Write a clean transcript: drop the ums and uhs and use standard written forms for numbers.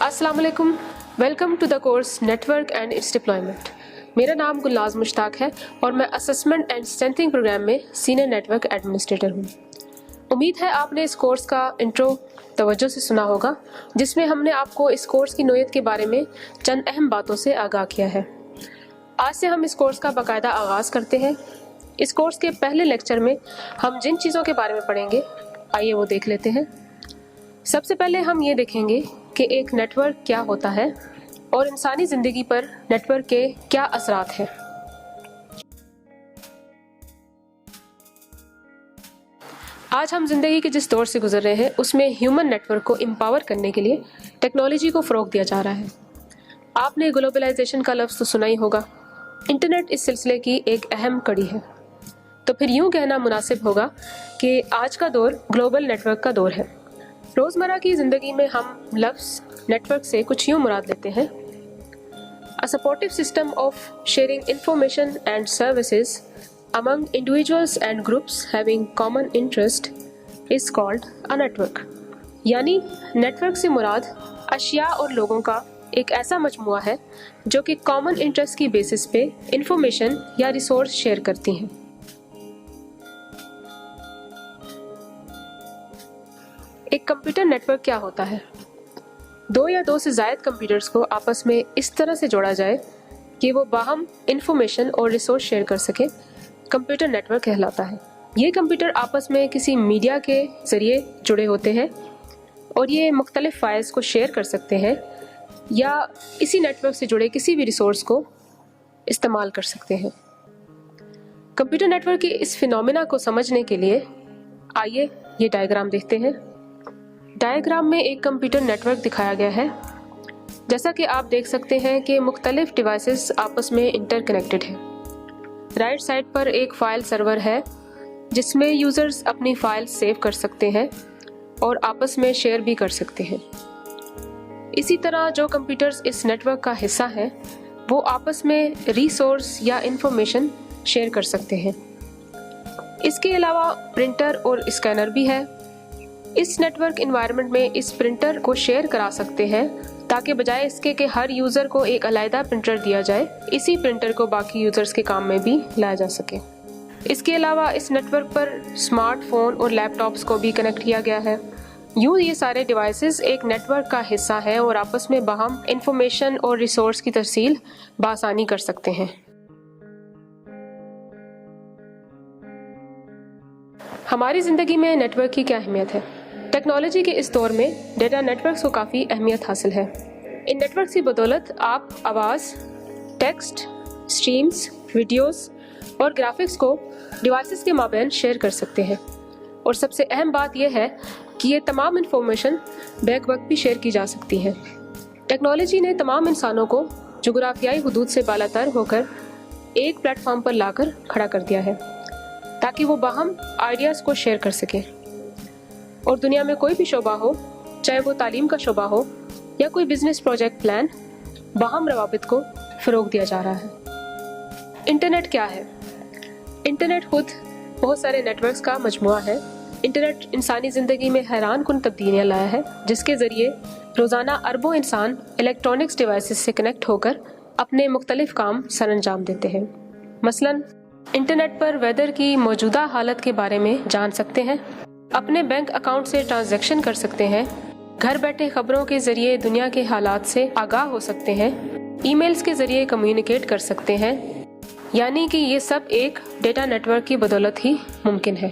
अस्सलाम वालेकुम, welcome to the course network and its deployment. मेरा नाम गुलनाज मुश्ताक है और मैं असेसमेंट एंड स्ट्रेंथनिंग प्रोग्राम में सीनियर नेटवर्क एडमिनिस्ट्रेटर हूँ। उम्मीद है आपने इस कोर्स का इंट्रो तवज्जो से सुना होगा, जिसमें हमने आपको इस कोर्स की नोयत के बारे में चंद अहम बातों से आगाह किया है। आज से हम इस कोर्स का बाकायदा आगाज़ करते हैं। इस कोर्स के पहले लेक्चर में हम जिन चीज़ों के बारे में पढ़ेंगे, आइए वो देख लेते हैं। सबसे पहले हम ये देखेंगे कि एक नेटवर्क क्या होता है और इंसानी ज़िंदगी पर नेटवर्क के क्या असरात हैं। आज हम ज़िंदगी के जिस दौर से गुजर रहे हैं, उसमें ह्यूमन नेटवर्क को एम्पावर करने के लिए टेक्नोलॉजी को फ़रोग़ दिया जा रहा है। आपने ग्लोबलाइजेशन का लफ्ज़ तो सुना ही होगा। इंटरनेट इस सिलसिले की एक अहम कड़ी है। तो फिर यूँ कहना मुनासिब होगा कि आज का दौर ग्लोबल नेटवर्क का दौर है। रोज़मर्रा की ज़िंदगी में हम लफ्ज़ नेटवर्क से कुछ यूँ मुराद लेते हैं: a supportive system of sharing information and services among individuals and groups having common interest is called a network। यानी नेटवर्क से मुराद अशिया और लोगों का एक ऐसा मजमुआ है जो कि कॉमन इंटरेस्ट की बेसिस पे इंफॉर्मेशन या रिसोर्स शेयर करती हैं। एक कंप्यूटर नेटवर्क क्या होता है? दो या दो से ज़ायद कंप्यूटर्स को आपस में इस तरह से जोड़ा जाए कि वो बाहम इंफॉर्मेशन और रिसोर्स शेयर कर सके, कंप्यूटर नेटवर्क कहलाता है। ये कंप्यूटर आपस में किसी मीडिया के ज़रिए जुड़े होते हैं और ये मुख्तलिफ फाइल्स को शेयर कर सकते हैं या इसी नेटवर्क से जुड़े किसी भी रिसोर्स को इस्तेमाल कर सकते हैं। कंप्यूटर नेटवर्क के इस फिनोमेना को समझने के लिए आइए ये डायग्राम देखते हैं। डायग्राम में एक कंप्यूटर नेटवर्क दिखाया गया है। जैसा कि आप देख सकते हैं कि मुख्तलिफ डिवाइसेस आपस में इंटरकनेक्टेड हैं। राइट साइड पर एक फ़ाइल सर्वर है जिसमें यूज़र्स अपनी फ़ाइल सेव कर सकते हैं और आपस में शेयर भी कर सकते हैं। इसी तरह जो कंप्यूटर्स इस नेटवर्क का हिस्सा हैं वो आपस में रिसोर्स या इंफॉर्मेशन शेयर कर सकते हैं। इसके अलावा प्रिंटर और स्कैनर भी है। इस नेटवर्क इन्वायरमेंट में इस प्रिंटर को शेयर करा सकते हैं ताकि बजाय इसके कि हर यूज़र को एक अलग प्रिंटर दिया जाए, इसी प्रिंटर को बाकी यूज़र्स के काम में भी लाया जा सके। इसके अलावा इस नेटवर्क पर स्मार्टफोन और लैपटॉप्स को भी कनेक्ट किया गया है। यूँ ये सारे डिवाइसेस एक नेटवर्क का हिस्सा हैं और आपस में बाहम इंफॉर्मेशन और रिसोर्स की तरसील बआसानी कर सकते हैं। हमारी ज़िंदगी में नेटवर्क की क्या अहमियत है? टेक्नोलॉजी के इस दौर में डेटा नेटवर्क्स को काफ़ी अहमियत हासिल है। इन नेटवर्क की बदौलत आप आवाज़, टेक्स्ट, स्ट्रीम्स, वीडियोस और ग्राफिक्स को डिवाइसेस के माबैन शेयर कर सकते हैं। और सबसे अहम बात यह है कि ये तमाम इन्फॉर्मेशन बैक वक्त भी शेयर की जा सकती है। टेक्नोलॉजी ने तमाम इंसानों को जोग्राफियाई हुदूद से बालातर होकर एक प्लेटफॉर्म पर लाकर खड़ा कर दिया है ताकि वो बाहम आइडियाज़ को शेयर कर सकें। और दुनिया में कोई भी शोबा हो, चाहे वो तालीम का शोबा हो या कोई बिजनेस प्रोजेक्ट प्लान, बाहम रवाबित को फ़रोग़ दिया जा रहा है। इंटरनेट क्या है? इंटरनेट खुद बहुत सारे नेटवर्क्स का मजमुआ है। इंटरनेट इंसानी ज़िंदगी में हैरान कुन तब्दीलियाँ लाया है, जिसके ज़रिए रोज़ाना अरबों इंसान इलेक्ट्रॉनिक्स डिवाइसेस से कनेक्ट होकर अपने मुख्तलिफ काम सरअंजाम देते हैं। मसलन इंटरनेट पर वेदर की मौजूदा हालत के बारे में जान सकते हैं, अपने बैंक अकाउंट से ट्रांजैक्शन कर सकते हैं, घर बैठे खबरों के ज़रिए दुनिया के हालात से आगाह हो सकते हैं, ईमेल्स के ज़रिए कम्युनिकेट कर सकते हैं। यानी कि ये सब एक डेटा नेटवर्क की बदौलत ही मुमकिन है।